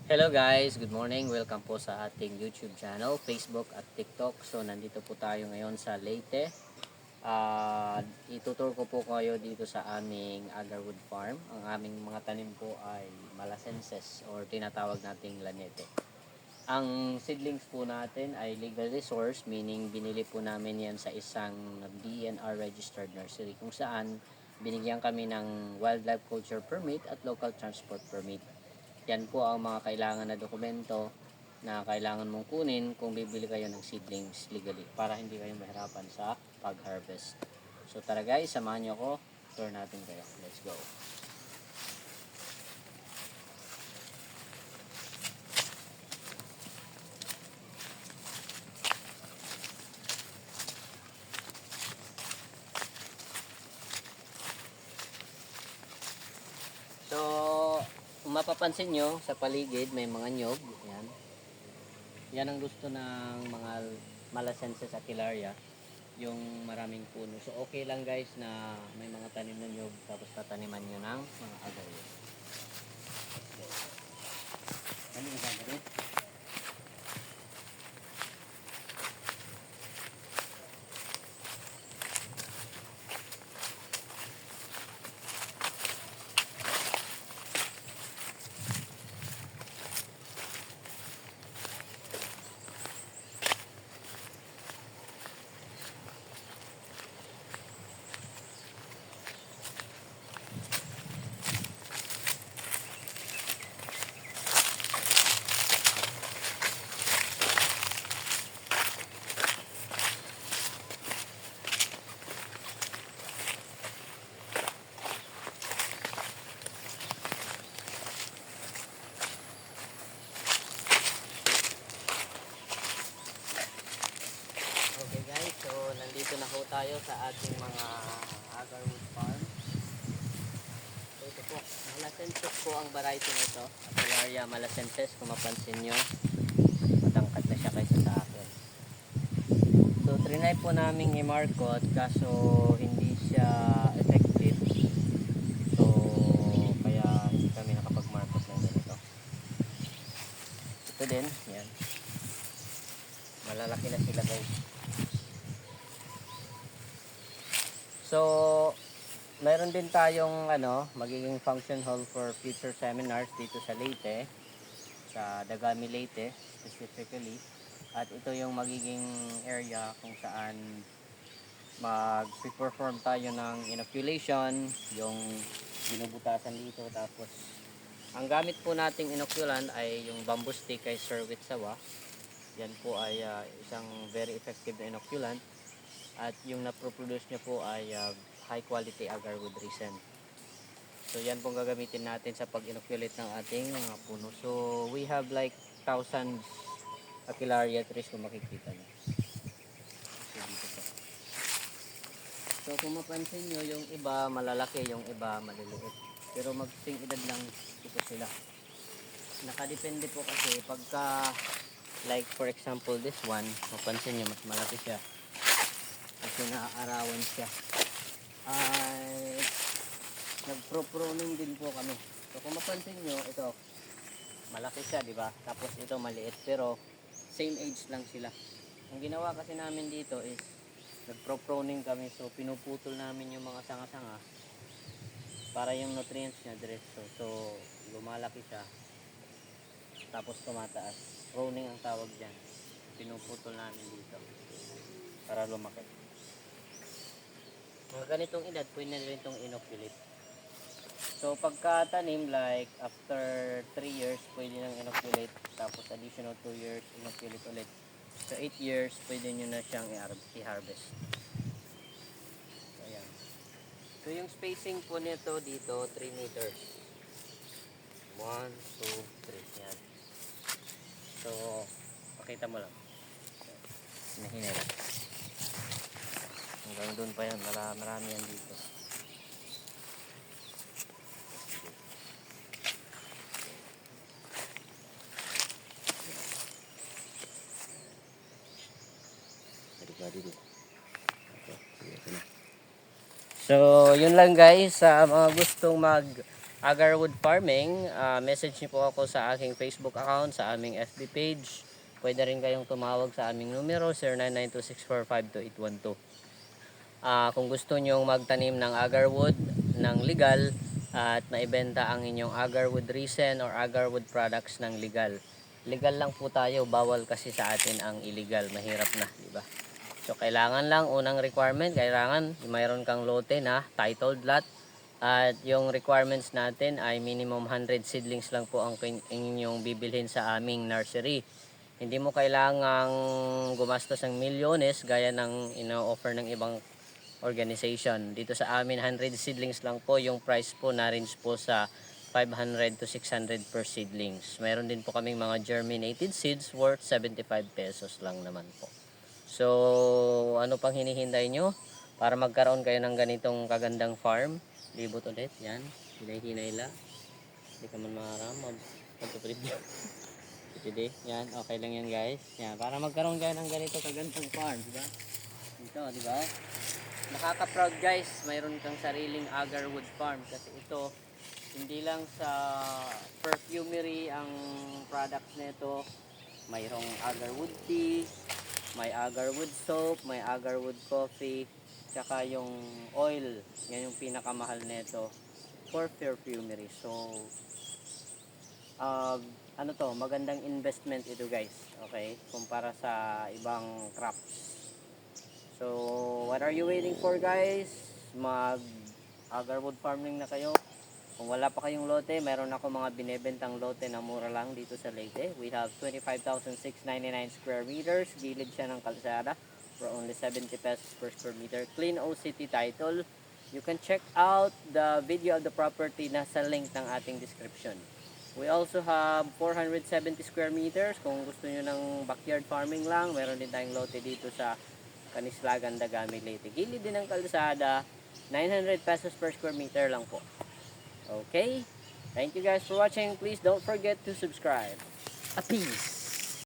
Hello guys, good morning. Welcome po sa ating YouTube channel, Facebook at TikTok. So nandito po tayo ngayon sa Leyte. Itutur ko po kayo dito sa aming Agarwood Farm. Ang aming mga tanim po ay malasenses or tinatawag nating lanete. Ang seedlings po natin ay legal resource, meaning binili po namin yan sa isang DNR registered nursery kung saan binigyan kami ng wildlife culture permit at local transport permit. Yan po ang mga kailangan na dokumento na kailangan mong kunin kung bibili kayo ng seedlings legally para hindi kayo mahirapan sa pag-harvest. So tara guys, samahan nyo ako. Tour natin kayo. Let's go. So, kung mapapansin nyo, sa paligid may mga nyog. Yan. Yan ang gusto ng mga Malasensis aquilaria, yung maraming puno. So, okay lang guys na may mga tanim na nyog tapos tataniman nyo ng mga agarwood. Ano yung gagawin? Okay guys, so nandito na po tayo sa ating mga Agarwood Farm. So ito po, Malasensis po ang variety nito. Aquilaria Malasensis, kung mapansin nyo, matangkad na siya kaysa sa akin. So trinay po namin i-markot kaso hindi siya effective. So kaya hindi kami nakapag-markot ng ganito. Ito din, yan. Malalaki na sila guys. So, mayroon din tayong magiging function hall for future seminars dito sa Leyte, sa Dagami Leyte specifically. At ito yung magiging area kung saan mag-perform tayo ng inoculation, yung binubutasan dito. Tapos, ang gamit po nating inoculant ay yung bamboo stick kay Sir Witsawa. Yan po ay isang very effective na inoculant. At yung na-produce niya po ay high quality agarwood resin. So yan pong gagamitin natin sa pag-inoculate ng ating mga puno. So we have like thousands aquilaria trees kung makikita niyo. So dito po. So kung mapansin nyo, yung iba malalaki, yung iba maliliit. Pero magting edad lang ito sila. Nakadepende po kasi pagka like for example this one, mapansin nyo mas malaki siya. Kasi naaarawan siya ay nagpro-pruning din po kami. So kung mapansin nyo, ito malaki siya, di ba? Tapos ito maliit, pero same age lang sila. Ang ginawa kasi namin dito is nagpro-pruning kami, so pinuputol namin yung mga sanga-sanga para yung nutrients niya diretso. So lumalaki siya, tapos tumataas. Pruning ang tawag dyan. Pinuputol namin dito para lumaki. Mga ganitong edad, pwede na rin itong inoculate. So pagkatanim, like after 3 years, pwede nang inoculate. Tapos additional 2 years, inoculate ulit. So 8 years, pwede nyo na siyang i-harvest. So ayan. So yung spacing po nito dito, 3 meters. 1, 2, 3. Yan. So, pakita mo lang. Hinahinay lang. Hanggang doon pa yan, marami yan dito. So, yun lang guys, sa mga gustong mag Agarwood Farming, message niyo po ako sa aking Facebook account, sa aming FB page. Pwede rin kayong tumawag sa aming numero 0992-645-2812. Kung gusto nyong magtanim ng agarwood ng legal at maibenta ang inyong agarwood resin or agarwood products ng legal. Legal lang po tayo, bawal kasi sa atin ang illegal, mahirap na, di ba? So kailangan lang, unang requirement, kailangan mayroon kang lote na titled lot. At yung requirements natin ay minimum 100 seedlings lang po ang inyong bibilhin sa aming nursery. Hindi mo kailangang gumastos ng milyones gaya ng ino-offer ng ibang organization. Dito sa amin 100 seedlings lang po, yung price po na range po sa 500 to 600 per seedlings. Mayroon din po kaming mga germinated seeds worth 75 pesos lang naman po. So, ano pang hinihintay nyo para magkaroon kayo ng ganitong kagandang farm? Libot ulit, yan. Hinay-hinay lang. Hindi ka man makaram. Mag-preview. Hindi, yan. Okay lang yan guys. Yan. Para magkaroon kayo ng ganito kagandang farm, diba? Ito, diba? Nakaka-proud guys. Mayroon kang sariling agarwood farm. Kasi ito, hindi lang sa perfumery ang products nito. Mayroong agarwood tea, may agarwood soap, may agarwood coffee, tsaka yung oil, yan yung pinakamahal nito for perfumery. So ano to, magandang investment ito guys, okay, kumpara sa ibang crops. So what are you waiting for guys? Mag agarwood farming na kayo. Kung wala pa kayong lote, meron ako mga binebentang lote na mura lang dito sa Leyte. We have 25,699 square meters. Gilid siya ng kalsada for only 70 pesos per square meter. Clean OCT title. You can check out the video of the property nasa link ng ating description. We also have 470 square meters. Kung gusto nyo ng backyard farming lang, meron din tayong lote dito sa Kanislagan, Dagami, Leyte. Gilid din ng kalsada. 900 pesos per square meter lang po. Okay, thank you guys for watching. Please don't forget to subscribe. A peace.